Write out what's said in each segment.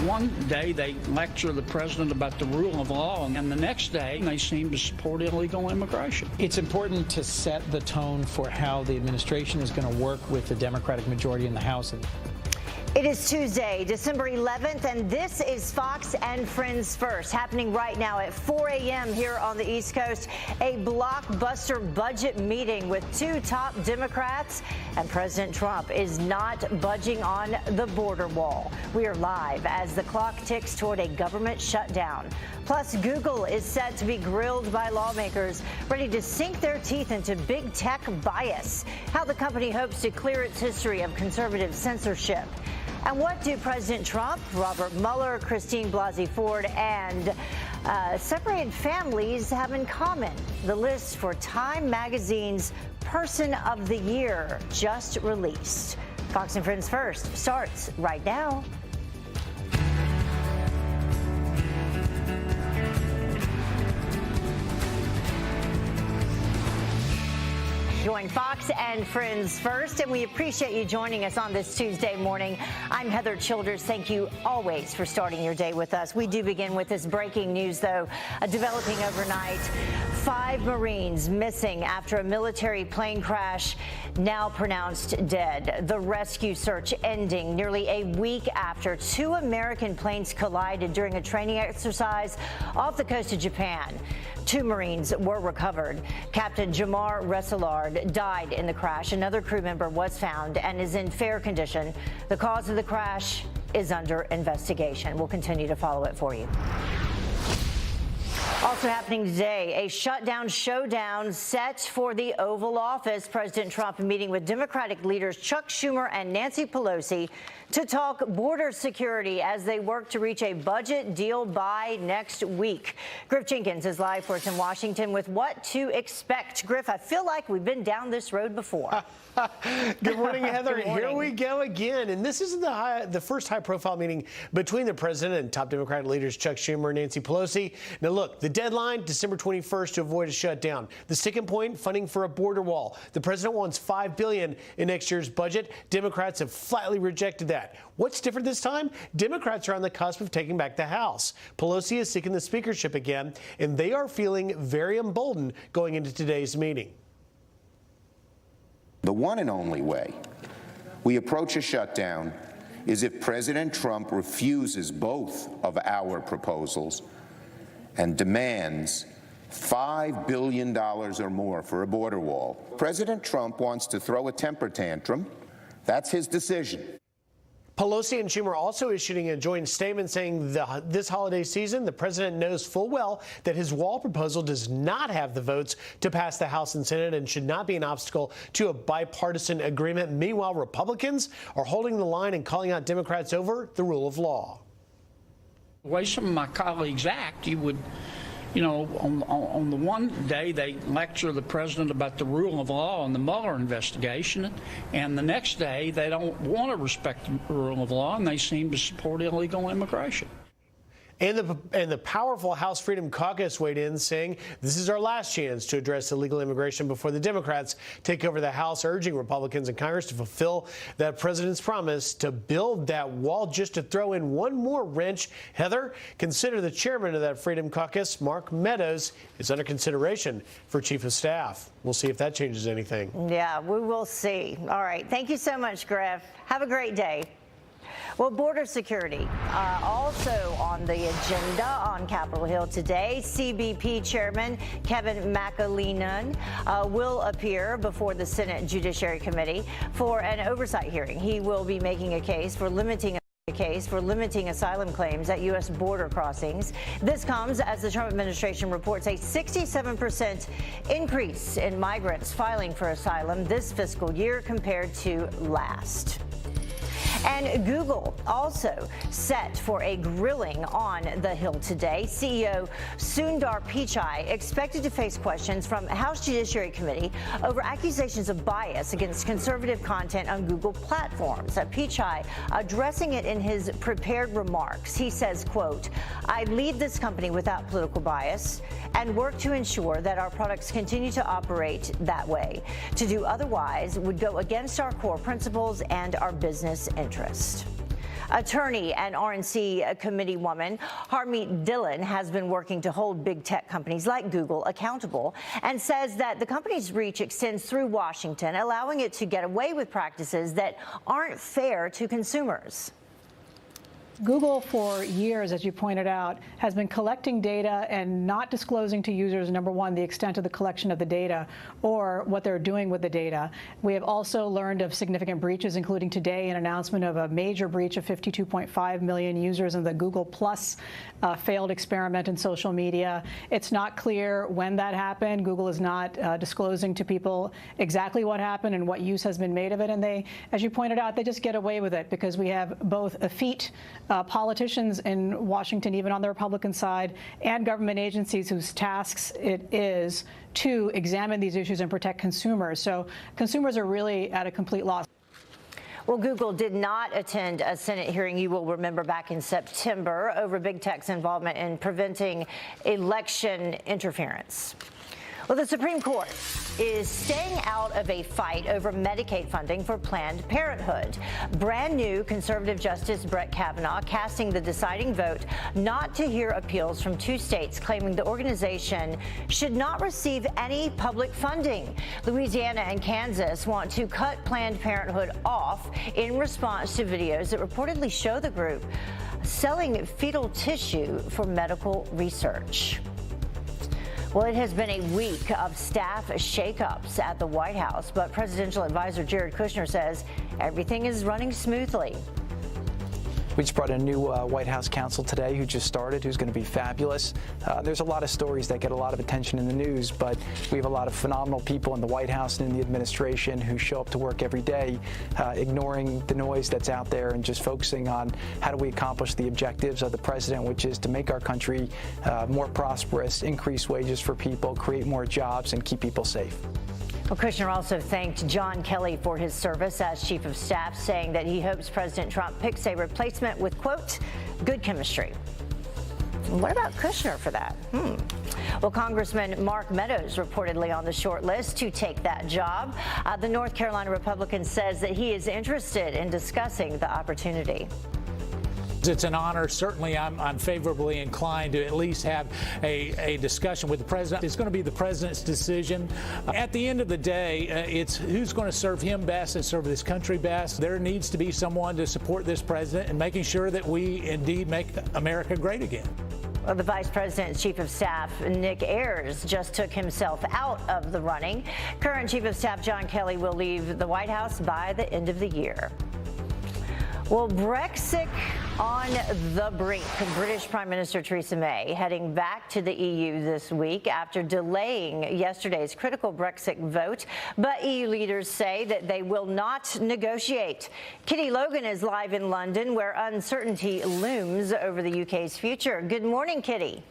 one day they lecture the president about the rule of law, and the next day they seem to support illegal immigration. It's important to set the tone for how the administration is going to work with the Democratic majority in the House. It is Tuesday, December 11th, and this is Fox and Friends First, happening right now at 4 a.m. here on the East Coast. A blockbuster budget meeting with two top Democrats, and President Trump is not budging on the border wall. We are live as the clock ticks toward a government shutdown. Plus, Google is set to be grilled by lawmakers ready to sink their teeth into big tech bias, how the company hopes to clear its history of conservative censorship. And what do President Trump, Robert Mueller, Christine Blasey Ford, and separated families have in common? The list for Time Magazine's Person of the Year just released. Fox and Friends First starts right now. Join Fox and Friends First, and we appreciate you joining us on this Tuesday morning. I'm Heather Childers. Thank you always for starting your day with us. We do begin with this breaking news, though, developing overnight. 5 Marines missing after a military plane crash, now pronounced dead. The rescue search ending nearly a week after 2 American planes collided during a training exercise off the coast of Japan. 2 Marines were recovered. Captain Jamar Resselard died in the crash. Another crew member was found and is in fair condition. The cause of the crash is under investigation. We'll continue to follow it for you. Also happening today, a shutdown showdown set for the Oval Office. President Trump meeting with Democratic leaders Chuck Schumer and Nancy Pelosi to talk border security as they work to reach a budget deal by next week. Griff Jenkins is live for us in Washington with what to expect. Griff, I feel like we've been down this road before. Good morning, Heather. Good morning. Here we go again. And this isn't the first high-profile meeting between the president and top Democratic leaders Chuck Schumer and Nancy Pelosi. Now, look, the deadline, December 21st, to avoid a shutdown. The sticking point, funding for a border wall. The president wants $5 billion in next year's budget. Democrats have flatly rejected that. What's different this time? Democrats are on the cusp of taking back the House. Pelosi is seeking the speakership again, and they are feeling very emboldened going into today's meeting. The one and only way we approach a shutdown is if President Trump refuses both of our proposals and demands $5 billion or more for a border wall. President Trump wants to throw a temper tantrum. That's his decision. Pelosi and Schumer also issuing a joint statement saying this holiday season, the president knows full well that his wall proposal does not have the votes to pass the House and Senate and should not be an obstacle to a bipartisan agreement. Meanwhile, Republicans are holding the line and calling out Democrats over the rule of law. The way some of my colleagues act, you would, on the one day they lecture the president about the rule of law and the Mueller investigation, and the next day they don't want to respect the rule of law and they seem to support illegal immigration. And the powerful House Freedom Caucus weighed in, saying this is our last chance to address illegal immigration before the Democrats take over the House, urging Republicans in Congress to fulfill that president's promise to build that wall. Just to throw in one more wrench, Heather, consider the chairman of that Freedom Caucus, Mark Meadows, is under consideration for chief of staff. We'll see if that changes anything. Yeah, we will see. All right. Thank you so much, Griff. Have a great day. Well, border security also on the agenda on Capitol Hill today. CBP Chairman Kevin McAleenan will appear before the Senate Judiciary Committee for an oversight hearing. He will be making a case for limiting asylum claims at U.S. border crossings. This comes as the Trump administration reports a 67% increase in migrants filing for asylum this fiscal year compared to last. And Google also set for a grilling on the Hill today. CEO Sundar Pichai expected to face questions from House Judiciary Committee over accusations of bias against conservative content on Google platforms. Pichai addressing it in his prepared remarks. He says, quote, "I lead this company without political bias and work to ensure that our products continue to operate that way. To do otherwise would go against our core principles and our business interest." Attorney and RNC committee woman Harmeet Dillon has been working to hold big tech companies like Google accountable and says that the company's reach extends through Washington, allowing it to get away with practices that aren't fair to consumers. Google, for years, as you pointed out, has been collecting data and not disclosing to users, number one, the extent of the collection of the data or what they're doing with the data. We have also learned of significant breaches, including today an announcement of a major breach of 52.5 million users in the Google Plus failed experiment in social media. It's not clear when that happened. Google is not disclosing to people exactly what happened and what use has been made of it. And they, as you pointed out, they just get away with it because we have both effete politicians in Washington, even on the Republican side, and government agencies whose tasks it is to examine these issues and protect consumers. So consumers are really at a complete loss. Well, Google did not attend a Senate hearing, you will remember, back in September over big tech's involvement in preventing election interference. Well, the Supreme Court is staying out of a fight over Medicaid funding for Planned Parenthood. Brand new conservative Justice Brett Kavanaugh casting the deciding vote not to hear appeals from two states claiming the organization should not receive any public funding. Louisiana and Kansas want to cut Planned Parenthood off in response to videos that reportedly show the group selling fetal tissue for medical research. Well, it has been a week of staff shakeups at the White House, but presidential advisor Jared Kushner says everything is running smoothly. We just brought in a new White House counsel today who just started, who's going to be fabulous. There's a lot of stories that get a lot of attention in the news, but we have a lot of phenomenal people in the White House and in the administration who show up to work every day, ignoring the noise that's out there and just focusing on how do we accomplish the objectives of the president, which is to make our country more prosperous, increase wages for people, create more jobs, and keep people safe. Well, Kushner also thanked John Kelly for his service as chief of staff, saying that he hopes President Trump picks a replacement with, quote, good chemistry. What about Kushner for that? Well, Congressman Mark Meadows reportedly on the short list to take that job. The North Carolina Republican says that he is interested in discussing the opportunity. It's an honor. Certainly, I'm favorably inclined to at least have a discussion with the president. It's going to be the president's decision. At the end of the day, it's who's going to serve him best and serve this country best. There needs to be someone to support this president and making sure that we indeed make America great again. Well, the Vice President's Chief of Staff, Nick Ayers, just took himself out of the running. Current Chief of Staff John Kelly will leave the White House by the end of the year. Well, Brexit on the brink. British Prime Minister Theresa May heading back to the EU this week after delaying yesterday's critical Brexit vote. But EU leaders say that they will not negotiate. Kitty Logan is live in London, where uncertainty looms over the UK's future. Good morning, Kitty.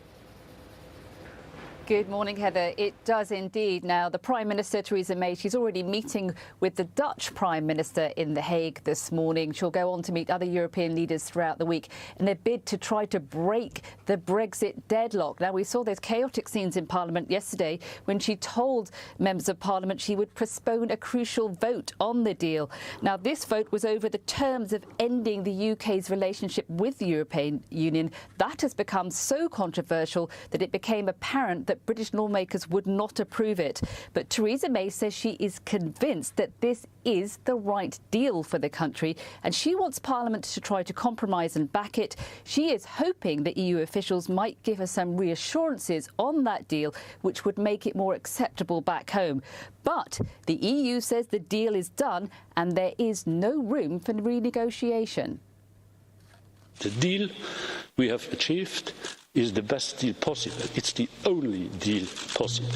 Good morning, Heather. It does indeed. Now, the Prime Minister, Theresa May, she's already meeting with the Dutch Prime Minister in The Hague this morning. She'll go on to meet other European leaders throughout the week in their bid to try to break the Brexit deadlock. Now, we saw those chaotic scenes in Parliament yesterday when she told members of Parliament she would postpone a crucial vote on the deal. Now, this vote was over the terms of ending the UK's relationship with the European Union. That has become so controversial that it became apparent that British lawmakers would not approve it. But Theresa May says she is convinced that this is the right deal for the country, and she wants Parliament to try to compromise and back it. She is hoping that EU officials might give her some reassurances on that deal, which would make it more acceptable back home. But the EU says the deal is done and there is no room for renegotiation. The deal we have achieved is the best deal possible. It's the only deal possible.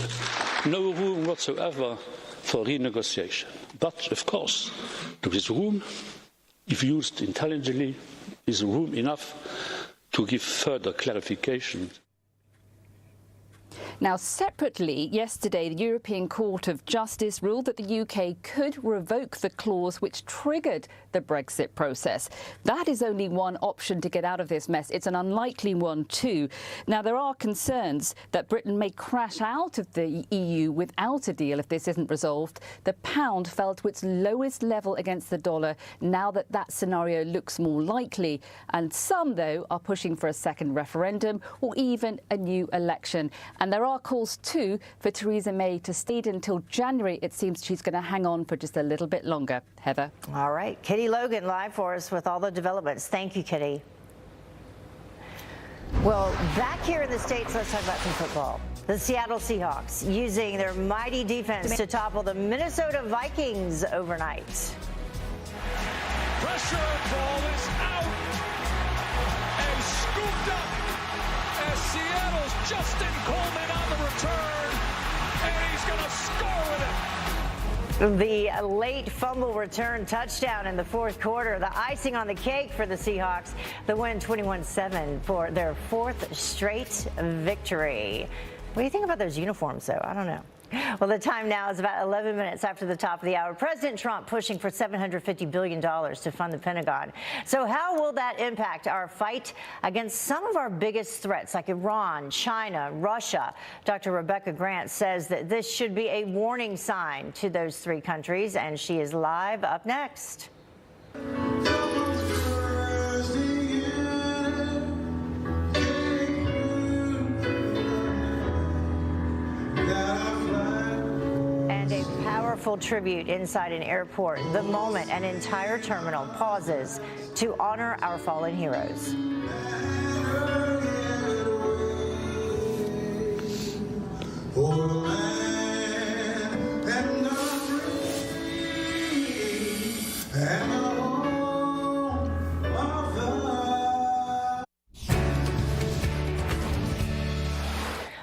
No room whatsoever for renegotiation. But, of course, there is room, if used intelligently, is room enough to give further clarification. Now, separately, yesterday, the European Court of Justice ruled that the UK could revoke the clause which triggered the Brexit process. That is only one option to get out of this mess. It's an unlikely one, too. Now, there are concerns that Britain may crash out of the EU without a deal if this isn't resolved. The pound fell to its lowest level against the dollar now that that scenario looks more likely. And some, though, are pushing for a second referendum or even a new election. And there are calls, too, for Theresa May to stay until January. It seems she's going to hang on for just a little bit longer. Heather. All right. Kitty Logan live for us with all the developments. Thank you, Kitty. Well, back here in the States, let's talk about some football. The Seattle Seahawks using their mighty defense to topple the Minnesota Vikings overnight. Pressure ball is out and scooped up as Seattle's Justin Coleman on the return, and he's going to score with it. The late fumble return touchdown in the fourth quarter, the icing on the cake for the Seahawks, the win 21-7 for their fourth straight victory. What do you think about those uniforms, though? I don't know. Well, the time now is about 11 minutes after the top of the hour. President Trump pushing for $750 billion to fund the Pentagon. So how will that impact our fight against some of our biggest threats like Iran, China, Russia? Dr. Rebecca Grant says that this should be a warning sign to those three countries, and she is live up next. Powerful tribute inside an airport, the moment an entire terminal pauses to honor our fallen heroes.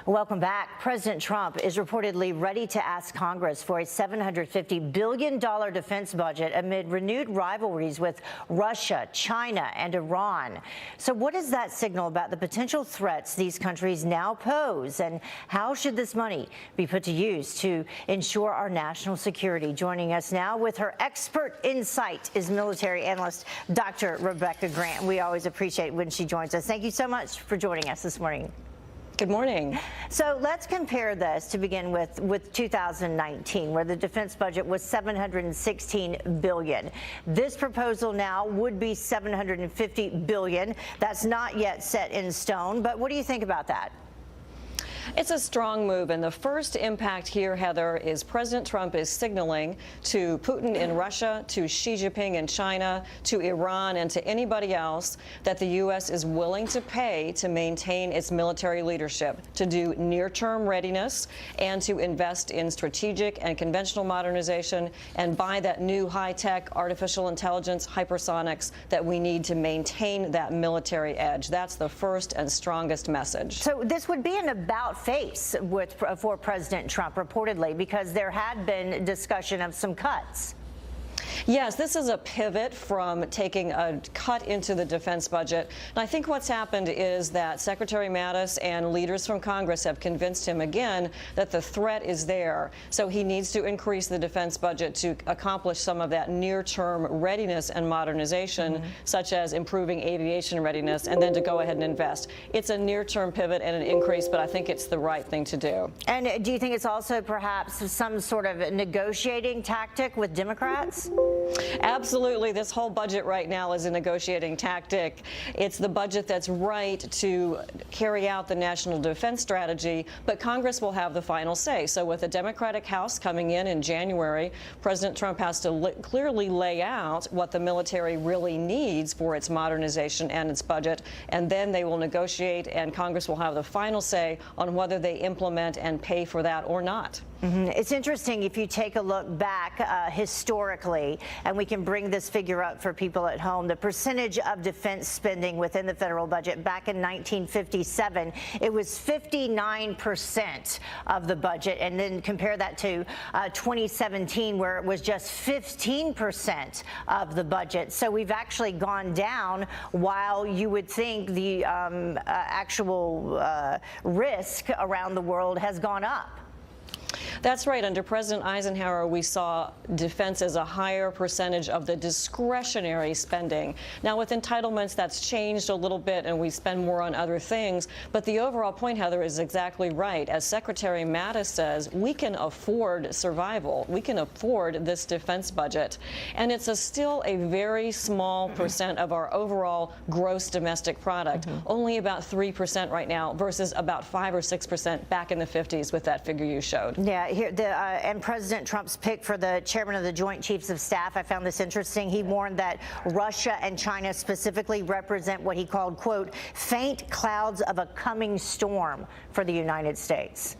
Welcome back. President Trump is reportedly ready to ask Congress for a $750 billion defense budget amid renewed rivalries with Russia, China, and Iran. So what does that signal about the potential threats these countries now pose? And how should this money be put to use to ensure our national security? Joining us now with her expert insight is military analyst Dr. Rebecca Grant. We always appreciate when she joins us. Thank you so much for joining us this morning. Good morning. So let's compare this to begin with 2019, where the defense budget was $716 billion. This proposal now would be $750 billion. That's not yet set in stone, but what do you think about that? It's a strong move, and the first impact here, Heather, is President Trump is signaling to Putin in Russia, to Xi Jinping in China, to Iran, and to anybody else that the U.S. is willing to pay to maintain its military leadership, to do near-term readiness, and to invest in strategic and conventional modernization, and buy that new high-tech artificial intelligence, hypersonics, that we need to maintain that military edge. That's the first and strongest message. So this would be an about-face for President Trump, reportedly, because there had been discussion of some cuts. Yes, this is a pivot from taking a cut into the defense budget. And I think what's happened is that Secretary Mattis and leaders from Congress have convinced him again that the threat is there. So he needs to increase the defense budget to accomplish some of that near-term readiness and modernization, such as improving aviation readiness, and then to go ahead and invest. It's a near-term pivot and an increase, but I think it's the right thing to do. And do you think it's also perhaps some sort of negotiating tactic with Democrats? Absolutely. This whole budget right now is a negotiating tactic. It's the budget that's right to carry out the national defense strategy, but Congress will have the final say. So with a Democratic House coming in January, President Trump has to clearly lay out what the military really needs for its modernization and its budget, and then they will negotiate, and Congress will have the final say on whether they implement and pay for that or not. It's interesting if you take a look back historically, and we can bring this figure up for people at home, the percentage of defense spending within the federal budget back in 1957, it was 59% of the budget, and then compare that to 2017 where it was just 15% of the budget. So we've actually gone down, while you would think the actual risk around the world has gone up. That's right. Under President Eisenhower, we saw defense as a higher percentage of the discretionary spending. Now, with entitlements, that's changed a little bit, and we spend more on other things. But the overall point, Heather, is exactly right. As Secretary Mattis says, we can afford survival. We can afford this defense budget. And it's still a very small percent of our overall gross domestic product, only about 3% right now versus about 5 or 6% back in the 50s with that figure you showed. Yeah, here and President Trump's pick for the chairman of the Joint Chiefs of Staff, I found this interesting. He warned that Russia and China specifically represent what he called, quote, faint clouds of a coming storm for the United States.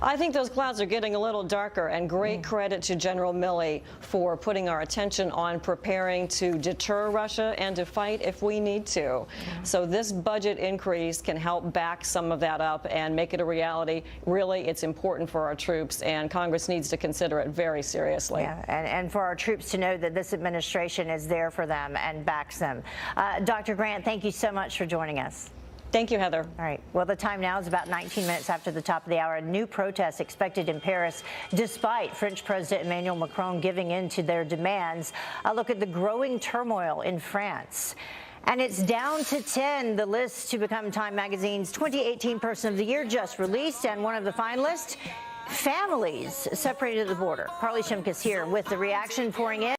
I think those clouds are getting a little darker, and great credit to General Milley for putting our attention on preparing to deter Russia and to fight if we need to. So this budget increase can help back some of that up and make it a reality. Really, it's important for our troops, and Congress needs to consider it very seriously. Yeah, and for our troops to know that this administration is there for them and backs them. Dr. Grant, thank you so much for joining us. Thank you, Heather. All right. Well, the time now is about 19 minutes after the top of the hour. A new protest expected in Paris, despite French President Emmanuel Macron giving in to their demands. A look at the growing turmoil in France. And it's down to 10, the list to become Time Magazine's 2018 Person of the Year just released. And one of the finalists, families separated at the border. Carly Shimkus here with the reaction pouring in.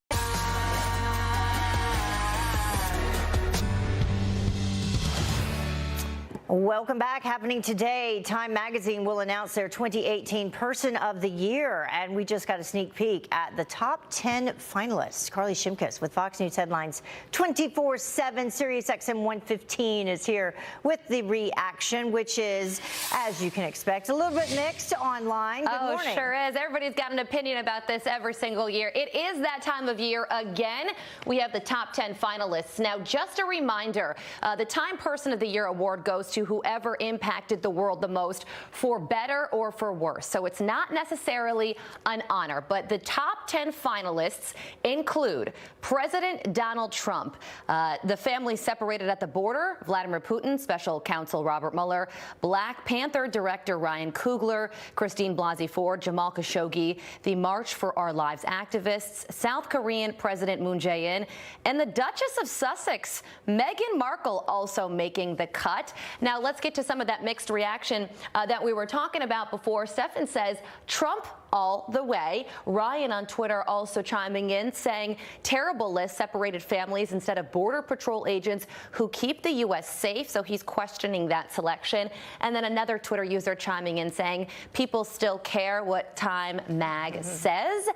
Welcome back. Happening today, Time Magazine will announce their 2018 Person of the Year, and we just got a sneak peek at the top 10 finalists. Carly Shimkus with Fox News Headlines 24/7. SiriusXM 115 is here with the reaction, which is, as you can expect, a little bit mixed online. Good morning. Sure is. Everybody's got an opinion about this every single year. It is that time of year again. We have the top 10 finalists. Now, just a reminder, the Time Person of the Year award goes to whoever impacted the world the most, for better or for worse. So it's not necessarily an honor, but the top 10 finalists include President Donald Trump, the family separated at the border, Vladimir Putin, Special Counsel Robert Mueller, Black Panther director Ryan Coogler, Christine Blasey Ford, Jamal Khashoggi, the March for Our Lives activists, South Korean President Moon Jae-in, and the Duchess of Sussex, Meghan Markle, also making the cut. Now, let's get to some of that mixed reaction that we were talking about before. Stefan says Trump all the way. Ryan on Twitter also chiming in, saying terrible list, separated families instead of Border Patrol agents who keep the U.S. safe. So he's questioning that selection. And then another Twitter user chiming in saying people still care what Time Mag says.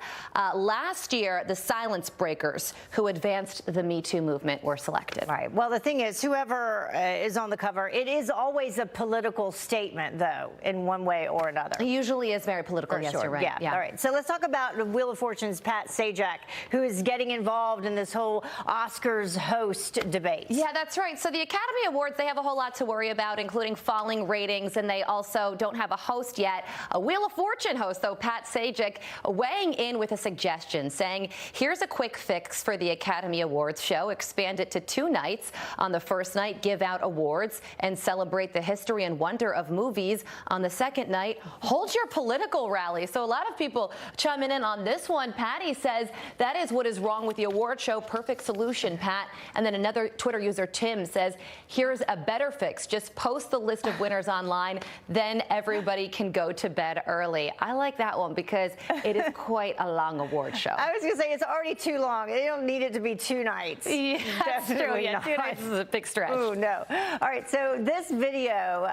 Last year, the silence breakers who advanced the Me Too movement were selected. Right. Well, the thing is, whoever is on the cover, it is always a political statement, though, in one way or another. It usually is very political. For yes, sure. you're right. Yeah. All right. So let's talk about Wheel of Fortune's Pat Sajak, who is getting involved in this whole Oscars host debate. Yeah, that's right. So the Academy Awards, they have a whole lot to worry about, including falling ratings, and they also don't have a host yet. A Wheel of Fortune host, though, Pat Sajak, weighing in with a suggestion, saying, here's a quick fix for the Academy Awards show. Expand it to 2 nights. On the first night, give out awards and celebrate the history and wonder of movies. On the second night, hold your political rally. So a lot of people chiming in on this one. Patty says that is what is wrong with the award show. Perfect solution, Pat. And then another Twitter user, Tim, says here's a better fix. Just post the list of winners online. Then everybody can go to bed early. I like that one because it is quite a long award show. I was going to say it's already too long. They don't need it to be 2 nights. Yeah, that's true. Yeah, not. 2 nights is a big stretch. Oh, no. All right. So this video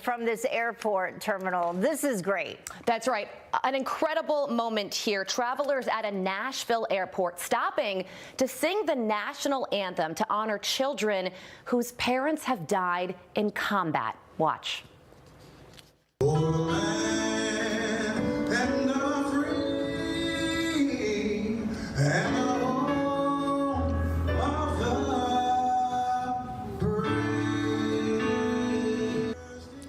from this airport terminal, this is great. That's right. An incredible moment here. Travelers at a Nashville airport stopping to sing the national anthem to honor children whose parents have died in combat. Watch. Oh, man,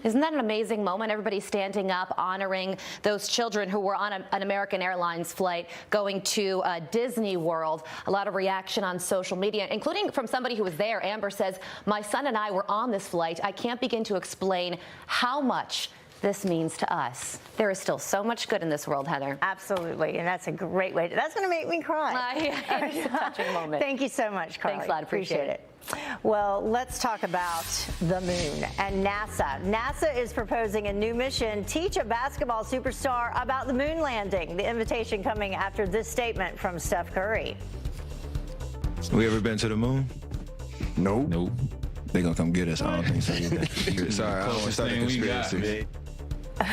Isn't that an amazing moment? Everybody standing up, honoring those children who were on an American Airlines flight going to Disney World. A lot of reaction on social media, including from somebody who was there. Amber says, my son and I were on this flight. I can't begin to explain how much this means to us. There is still so much good in this world, Heather. Absolutely, and that's a great way that's going to make me cry. It's a touching moment. Thank you so much, Carly. Thanks a lot. Appreciate it. Well, let's talk about the moon and NASA. NASA is proposing a new mission, teach a basketball superstar about the moon landing. The invitation coming after this statement from Steph Curry. We ever been to the moon? Nope. Nope. They gonna come get us. I don't think so either. Sorry, I don't want to start a conspiracy.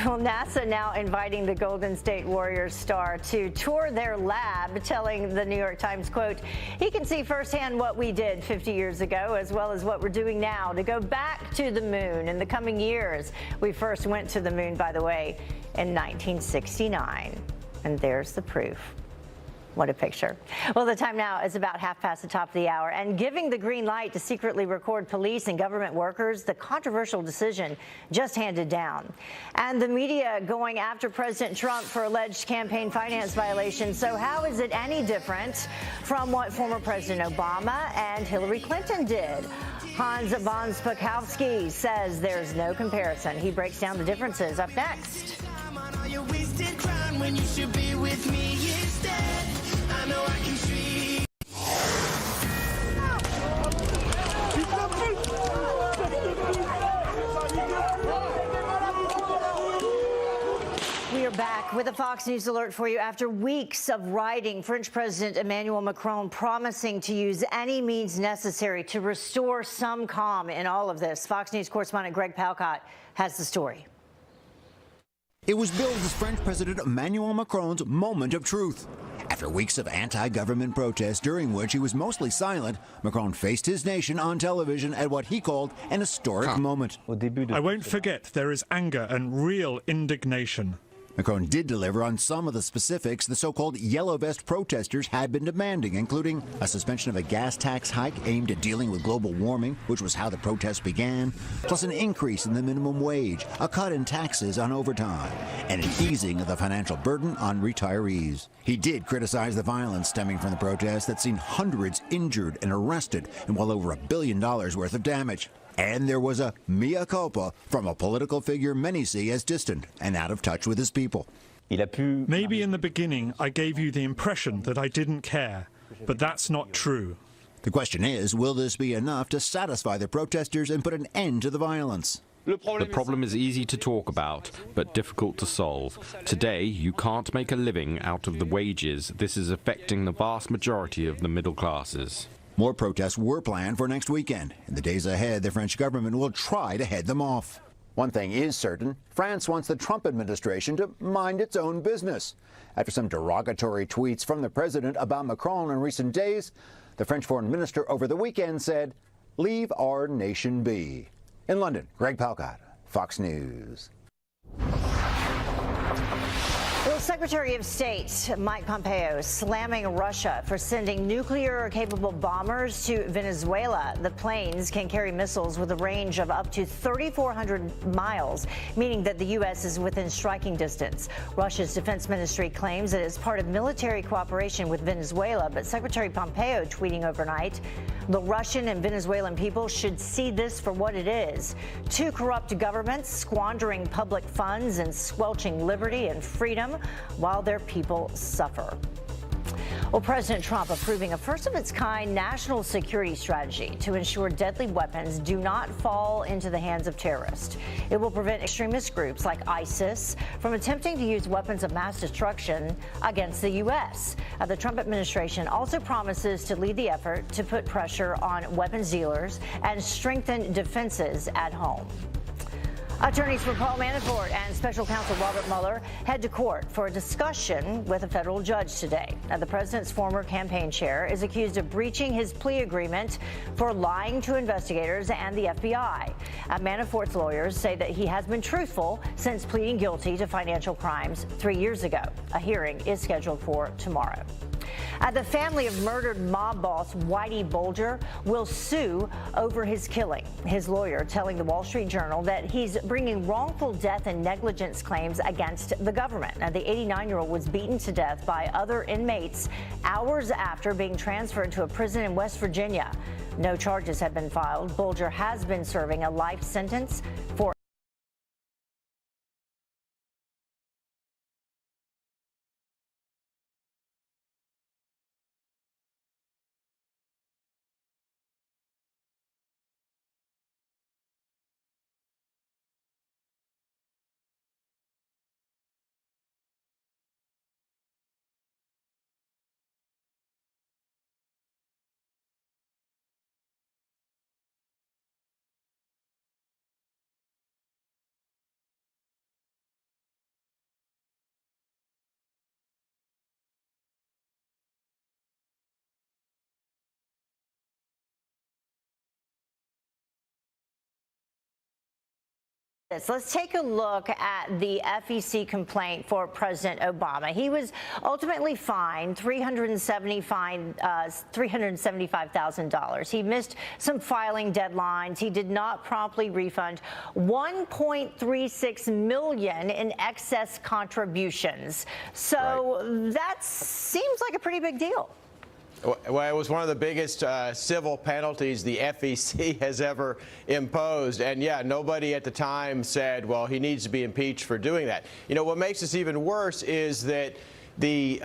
Well, NASA now inviting the Golden State Warriors star to tour their lab, telling the New York Times, quote, he can see firsthand what we did 50 years ago, as well as what we're doing now to go back to the moon in the coming years. We first went to the moon, by the way, in 1969. And there's the proof. What a picture. Well, the time now is about past the top of the hour. And giving the green light to secretly record police and government workers, the controversial decision just handed down. And the media going after President Trump for alleged campaign finance violations. So how is it any different from what former President Obama and Hillary Clinton did? Hans von Spakovsky says there's no comparison. He breaks down the differences up next. When you should be with me instead. I know I can treat. We are back with a Fox News alert for you after weeks of writing. French President Emmanuel Macron promising to use any means necessary to restore some calm in all of this. Fox News correspondent Greg Palcott has the story. It was billed as French President Emmanuel Macron's moment of truth. After weeks of anti-government protests, during which he was mostly silent, Macron faced his nation on television at what he called an historic moment. I won't forget there is anger and real indignation. Macron did deliver on some of the specifics the so-called yellow vest protesters had been demanding, including a suspension of a gas tax hike aimed at dealing with global warming, which was how the protests began, plus an increase in the minimum wage, a cut in taxes on overtime, and an easing of the financial burden on retirees. He did criticize the violence stemming from the protests that seen hundreds injured and arrested and well over $1 billion worth of damage. And there was a mea culpa from a political figure many see as distant and out of touch with his people. Maybe in the beginning I gave you the impression that I didn't care, but that's not true. The question is, will this be enough to satisfy the protesters and put an end to the violence? The problem is easy to talk about, but difficult to solve. Today, you can't make a living out of the wages. This is affecting the vast majority of the middle classes. More protests were planned for next weekend. In the days ahead, the French government will try to head them off. One thing is certain, France wants the Trump administration to mind its own business. After some derogatory tweets from the president about Macron in recent days, the French foreign minister over the weekend said, "Leave our nation be." In London, Greg Palcott, Fox News. Well, Secretary of State Mike Pompeo slamming Russia for sending nuclear-capable bombers to Venezuela. The planes can carry missiles with a range of up to 3,400 miles, meaning that the U.S. is within striking distance. Russia's defense ministry claims that it's part of military cooperation with Venezuela, but Secretary Pompeo tweeting overnight, the Russian and Venezuelan people should see this for what it is. Two corrupt governments squandering public funds and squelching liberty and freedom while their people suffer. Well, President Trump approving a first-of-its-kind national security strategy to ensure deadly weapons do not fall into the hands of terrorists. It will prevent extremist groups like ISIS from attempting to use weapons of mass destruction against the U.S. The Trump administration also promises to lead the effort to put pressure on weapons dealers and strengthen defenses at home. Attorneys for Paul Manafort and special counsel Robert Mueller head to court for a discussion with a federal judge today. Now, the president's former campaign chair is accused of breaching his plea agreement for lying to investigators and the FBI. Manafort's lawyers say that he has been truthful since pleading guilty to financial crimes 3 years ago. A hearing is scheduled for tomorrow. The family of murdered mob boss Whitey Bulger will sue over his killing. His lawyer telling the Wall Street Journal that he's bringing wrongful death and negligence claims against the government. Now, the 89-year-old was beaten to death by other inmates hours after being transferred to a prison in West Virginia. No charges have been filed. Bulger has been serving a life sentence for Let's take a look at the FEC complaint for President Obama. He was ultimately fined $375,000. He missed some filing deadlines. He did not promptly refund $1.36 million in excess contributions. So that seems like a pretty big deal. Well, it was one of the biggest civil penalties the FEC has ever imposed. And yeah, nobody at the time said, well, he needs to be impeached for doing that. You know, what makes this even worse is that the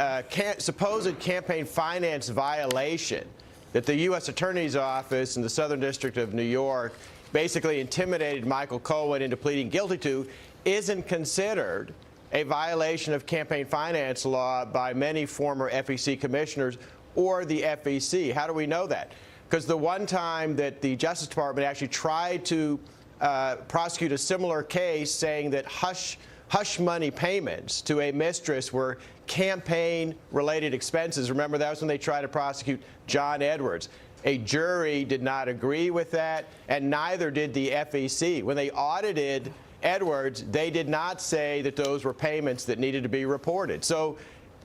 supposed campaign finance violation that the U.S. Attorney's Office in the Southern District of New York basically intimidated Michael Cohen into pleading guilty to isn't considered a violation of campaign finance law by many former FEC commissioners or the FEC. How do we know that? Because the one time that the Justice Department actually tried to prosecute a similar case saying that hush money payments to a mistress were campaign-related expenses. Remember, that was when they tried to prosecute John Edwards. A jury did not agree with that, and neither did the FEC. When they audited Edwards, they did not say that those were payments that needed to be reported. So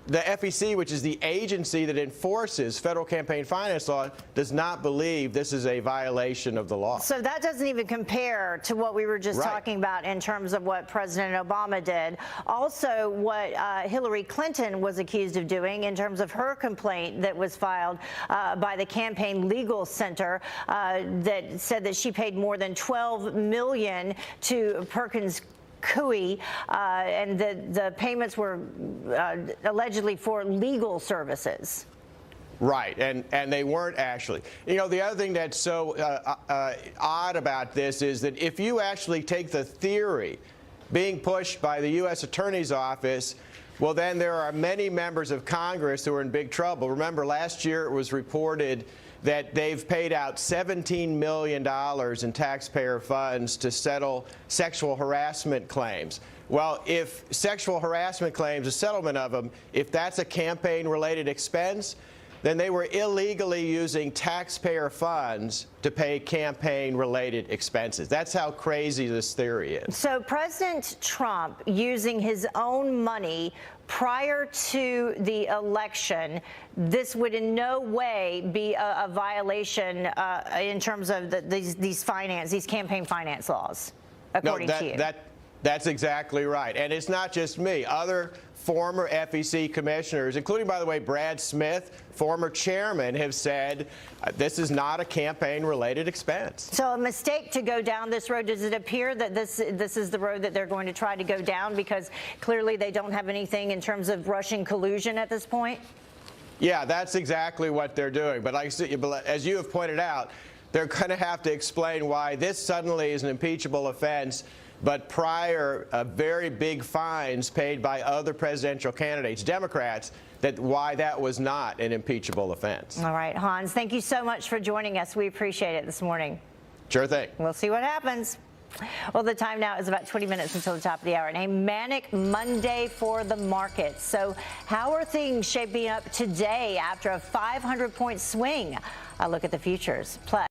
the FEC, which is the agency that enforces federal campaign finance law, does not believe this is a violation of the law. So that doesn't even compare to what we were just talking about in terms of what President Obama did. Also, what Hillary Clinton was accused of doing in terms of her complaint that was filed by the Campaign Legal Center that said that she paid more than $12 million to Perkins Coie, and the payments were allegedly for legal services. Right, and they weren't actually. You know, the other thing that's so odd about this is that if you actually take the theory being pushed by the U.S. Attorney's Office, well, then there are many members of Congress who are in big trouble. Remember, last year it was reported that they've paid out $17 million in taxpayer funds to settle sexual harassment claims. Well, if sexual harassment claims, a settlement of them, if that's a campaign-related expense, then they were illegally using taxpayer funds to pay campaign-related expenses. That's how crazy this theory is. So President Trump using his own money prior to the election, this would in no way be a violation in terms of these campaign finance laws, according to you. That's exactly right. And it's not just me. Other former FEC commissioners, including, by the way, Brad Smith, former chairman, have said this is not a campaign-related expense. So a mistake to go down this road. Does it appear that this is the road that they're going to try to go down because clearly they don't have anything in terms of Russian collusion at this point? Yeah, that's exactly what they're doing. But as you have pointed out, they're going to have to explain why this suddenly is an impeachable offense, but prior very big fines paid by other presidential candidates, Democrats, why that was not an impeachable offense. All right, Hans, thank you so much for joining us. We appreciate it this morning. Sure thing. We'll see what happens. Well, the time now is about 20 minutes until the top of the hour, and a manic Monday for the markets. So how are things shaping up today after a 500-point swing? A look at the futures. Plus.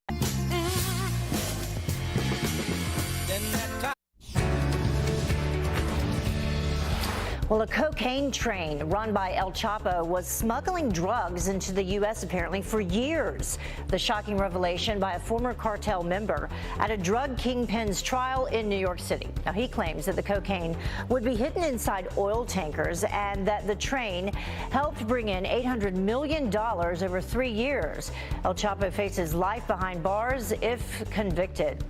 Well, a cocaine train run by El Chapo was smuggling drugs into the U.S. apparently for years. The shocking revelation by a former cartel member at a drug kingpin's trial in New York City. Now, he claims that the cocaine would be hidden inside oil tankers and that the train helped bring in $800 million over 3 years. El Chapo faces life behind bars if convicted.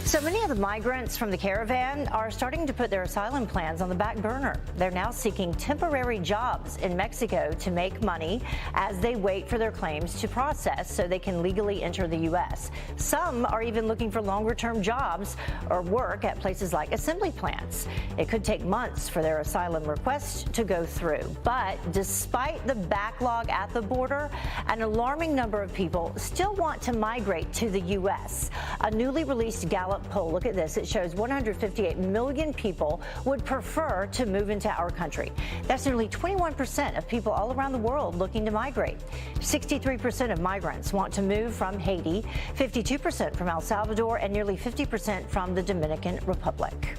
So many of the migrants from the caravan are starting to put their asylum plans on the back burner. They're now seeking temporary jobs in Mexico to make money as they wait for their claims to process so they can legally enter the U.S. Some are even looking for longer-term jobs or work at places like assembly plants. It could take months for their asylum request to go through. But despite the backlog at the border, an alarming number of people still want to migrate to the U.S. A newly released Gallup poll, look at this, it shows 158 million people would prefer to move into our country. That's nearly 21% of people all around the world looking to migrate. 63% of migrants want to move from Haiti, 52% from El Salvador, and nearly 50% from the Dominican Republic.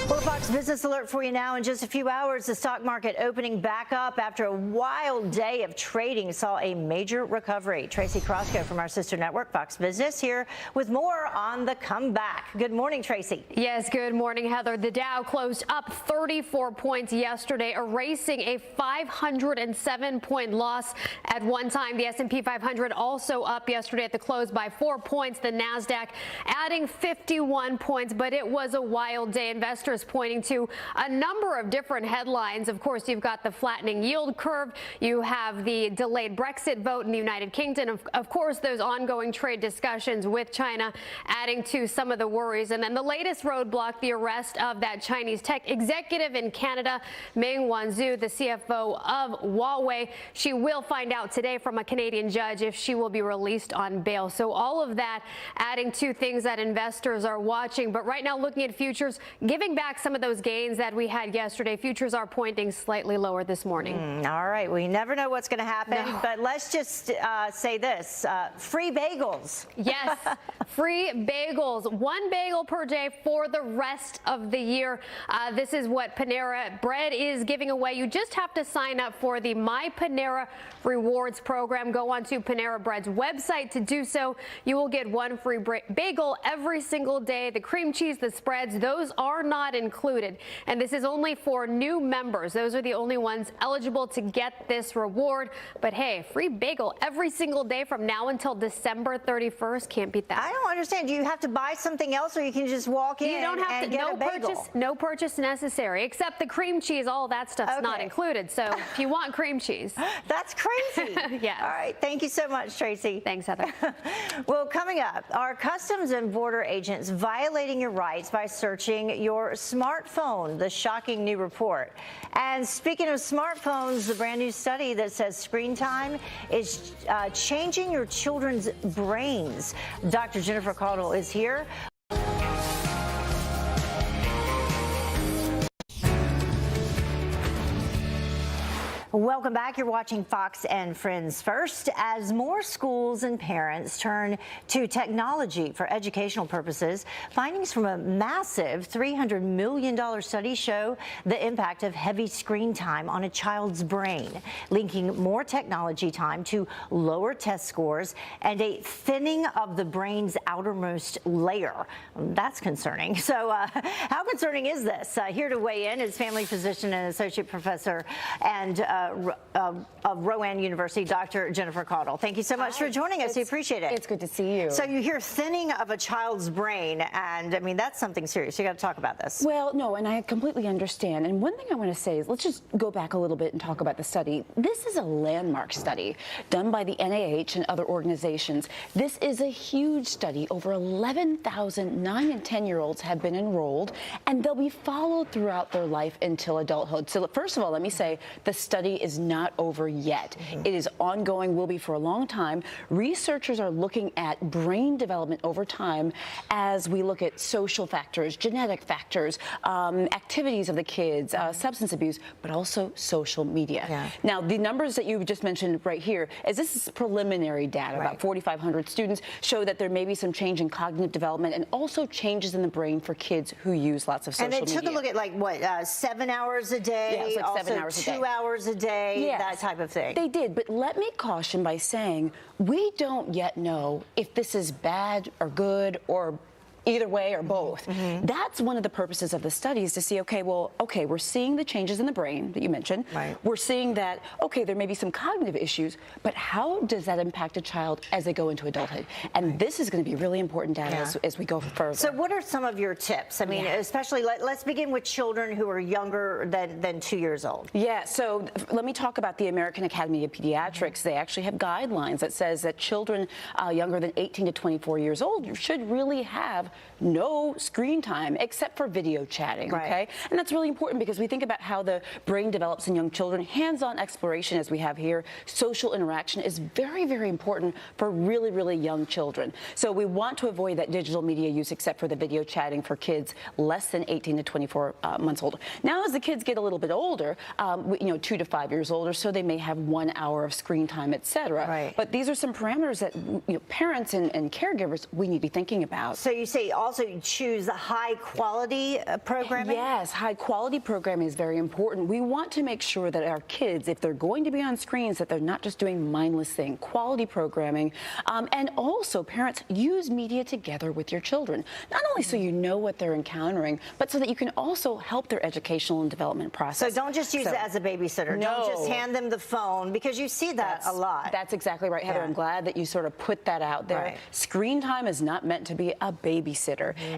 Well, Fox Business Alert for you now. In just a few hours, the stock market opening back up after a wild day of trading saw a major recovery. Tracy Krosko from our sister network, Fox Business, here with more on the comeback. Good morning, Tracy. Yes, good morning, Heather. The Dow closed up 34 points yesterday, erasing a 507-point loss at one time. The S&P 500 also up yesterday at the close by 4 points. The NASDAQ adding 51 points, but it was a wild day. Investors pointing to a number of different headlines. Of course, you've got the flattening yield curve. You have the delayed Brexit vote in the United Kingdom. Of course, those ongoing trade discussions with China adding to some of the worries. And then the latest roadblock, the arrest of that Chinese tech executive in Canada, Meng Wanzhou, the CFO of Huawei. She will find out today from a Canadian judge if she will be released on bail. So all of that adding to things that investors are watching. But right now, looking at futures, giving back some of those gains that we had yesterday. Futures are pointing slightly lower this morning. All right. We never know what's going to happen, but let's just say this. Free bagels. Yes, free bagels. 1 bagel per day for the rest of the year. This is what Panera Bread is giving away. You just have to sign up for the My Panera Rewards program. Go onto Panera Bread's website to do so. You will get 1 free bagel every single day. The cream cheese, the spreads, those are not included. And this is only for new members. Those are the only ones eligible to get this reward. But hey, free bagel every single day from now until December 31st. Can't beat that. I don't understand. Do you have to buy something else, or you can just walk in? You don't have and to. get a bagel? No purchase necessary, except the cream cheese. All that stuff's not included. So if you want cream cheese, that's crazy. Yeah. All right. Thank you so much, Tracy. Thanks, Heather. Well, coming up, are Customs and Border agents violating your rights by searching your smartphone? The shocking new report. And speaking of smartphones, the brand new study that says screen time is changing your children's brains. Dr. Jennifer Caudle is here. Welcome back. You're watching Fox and Friends First. As more schools and parents turn to technology for educational purposes, findings from a massive $300 million study show the impact of heavy screen time on a child's brain, linking more technology time to lower test scores and a thinning of the brain's outermost layer. That's concerning. So how concerning is this? Here to weigh in is family physician and associate professor and of Rowan University, Dr. Jennifer Caudle. Thank you so much for joining us. We appreciate it. It's good to see you. So you hear thinning of a child's brain, and I mean, that's something serious. You got to talk about this. Well, no, and I completely understand. And one thing I want to say is let's just go back a little bit and talk about the study. This is a landmark study done by the NIH and other organizations. This is a huge study. Over 11,000 9 and 10-year-olds have been enrolled, and they'll be followed throughout their life until adulthood. So first of all, let me say the study study is not over yet. It is ongoing, will be for a long time. Researchers are looking at brain development over time as we look at social factors, genetic factors, activities of the kids, substance abuse, but also social media. Now, the numbers that you just mentioned right here, as this is preliminary data, about 4,500 students, show that there may be some change in cognitive development and also changes in the brain for kids who use lots of social media. And they took a look at, like, what, 7 hours a day? Yeah, it's like 7 also hours a day. 2 hours a day, Yes, that type of thing. They did, but let me caution by saying we don't yet know if this is bad or good or either way or both. That's one of the purposes of the study, is to see, okay, we're seeing the changes in the brain that you mentioned. We're seeing that, okay, there may be some cognitive issues, but how does that impact a child as they go into adulthood? And this is going to be really important data as we go further. So what are some of your tips? I mean, especially, let's begin with children who are younger than 2 years old. Yeah, so let me talk about the American Academy of Pediatrics. They actually have guidelines that says that children younger than 18 to 24 years old should really have no screen time except for video chatting, okay? And that's really important because we think about how the brain develops in young children. Hands-on exploration, as we have here, social interaction is very, very important for really, really young children. So we want to avoid that digital media use except for the video chatting for kids less than 18 to 24 months old. Now, as the kids get a little bit older, 2 to 5 years older, so they may have 1 hour of screen time, et cetera. But these are some parameters that parents and caregivers, we need to be thinking about. So you say also choose high quality programming? Yes, high quality programming is very important. We want to make sure that our kids, if they're going to be on screens, that they're not just doing mindless thing, quality programming. And also, parents, use media together with your children. Not only so you know what they're encountering, but so that you can also help their educational and development process. So don't just use it as a babysitter. No. Don't just hand them the phone, because you see that a lot. That's exactly right, Heather. I'm glad that you sort of put that out there. Screen time is not meant to be a babysitter.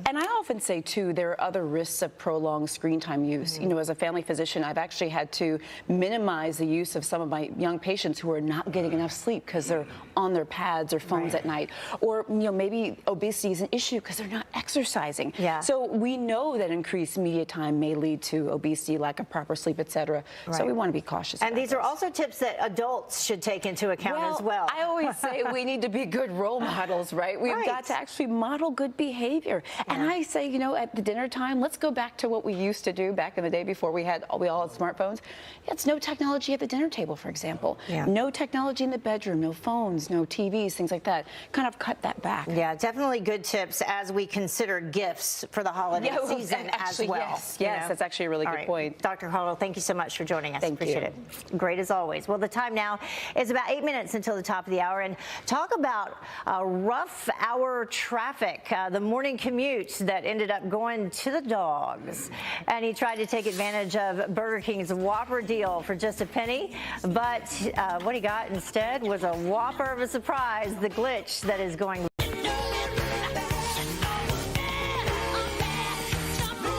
And I often say, too, there are other risks of prolonged screen time use. You know, as a family physician, I've actually had to minimize the use of some of my young patients who are not getting enough sleep because they're on their pads or phones at night. Or, maybe obesity is an issue because they're not exercising. So we know that increased media time may lead to obesity, lack of proper sleep, et cetera. So we want to be cautious. And these are also tips that adults should take into account as well. I always say we need to be good role models, right? We've got to actually model good behavior. And I say, at the dinner time, let's go back to what we used to do back in the day before we all had smartphones. It's no technology at the dinner table, for example. No technology in the bedroom, no phones, no TVs, things like that. Kind of cut that back. Yeah, definitely good tips as we consider gifts for the holiday season as well. Yes, that's actually a really good point. Dr. Caldwell, thank you so much for joining us. Appreciate it. Great as always. Well, the time now is about 8 minutes until the top of the hour, and talk about rough hour traffic, the morning commute that ended up going to the dogs. And he tried to take advantage of Burger King's Whopper deal for just a penny, but what he got instead was a whopper of a surprise, the glitch that is going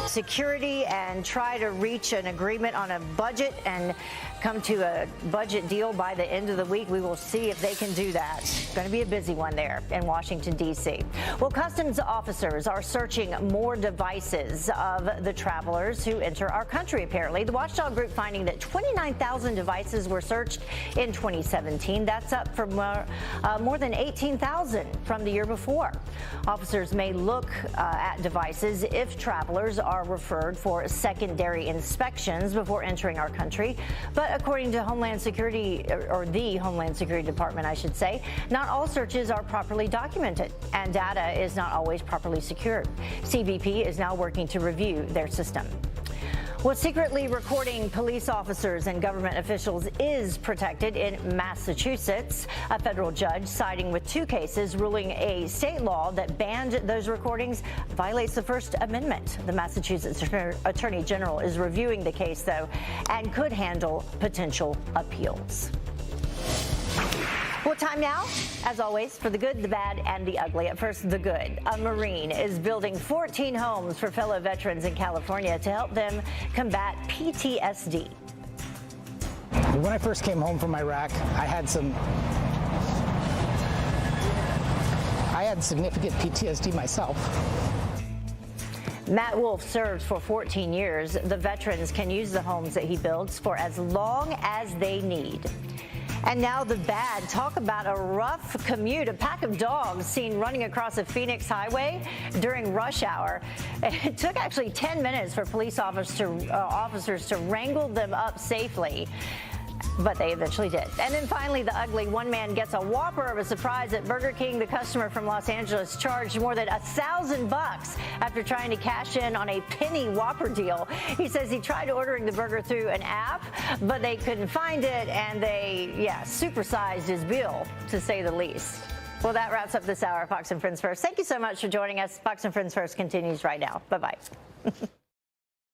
security and try to reach an agreement on a budget and come to a budget deal by the end of the week. We will see if they can do that. It's going to be a busy one there in Washington, D.C. Well, customs officers are searching more devices of the travelers who enter our country, apparently. The watchdog group finding that 29,000 devices were searched in 2017. That's up from more than 18,000 from the year before. Officers may look at devices if travelers are referred for secondary inspections before entering our country. But according to Homeland Security, or the Homeland Security Department, I should say, not all searches are properly documented, and data is not always properly secured. CBP is now working to review their system. Well, secretly recording police officers and government officials is protected in Massachusetts. A federal judge siding with 2 cases ruling a state law that banned those recordings violates the First Amendment. The Massachusetts Attorney General is reviewing the case, though, and could handle potential appeals. Well, time now, as always, for the good, the bad, and the ugly. At first, the good. A Marine is building 14 homes for fellow veterans in California to help them combat PTSD. When I first came home from Iraq, I had significant PTSD myself. Matt Wolf served for 14 years. The veterans can use the homes that he builds for as long as they need. And now the bad. Talk about a rough commute. A pack of dogs seen running across a Phoenix highway during rush hour. It took actually 10 minutes for police officers to wrangle them up safely. But they eventually did. And then finally, the ugly. One man gets a whopper of a surprise at Burger King. The customer from Los Angeles charged more than $1,000 after trying to cash in on a penny Whopper deal. He says he tried ordering the burger through an app, but they couldn't find it, and they, supersized his bill, to say the least. Well, that wraps up this hour of Fox and Friends First. Thank you so much for joining us. Fox and Friends First continues right now. Bye-bye.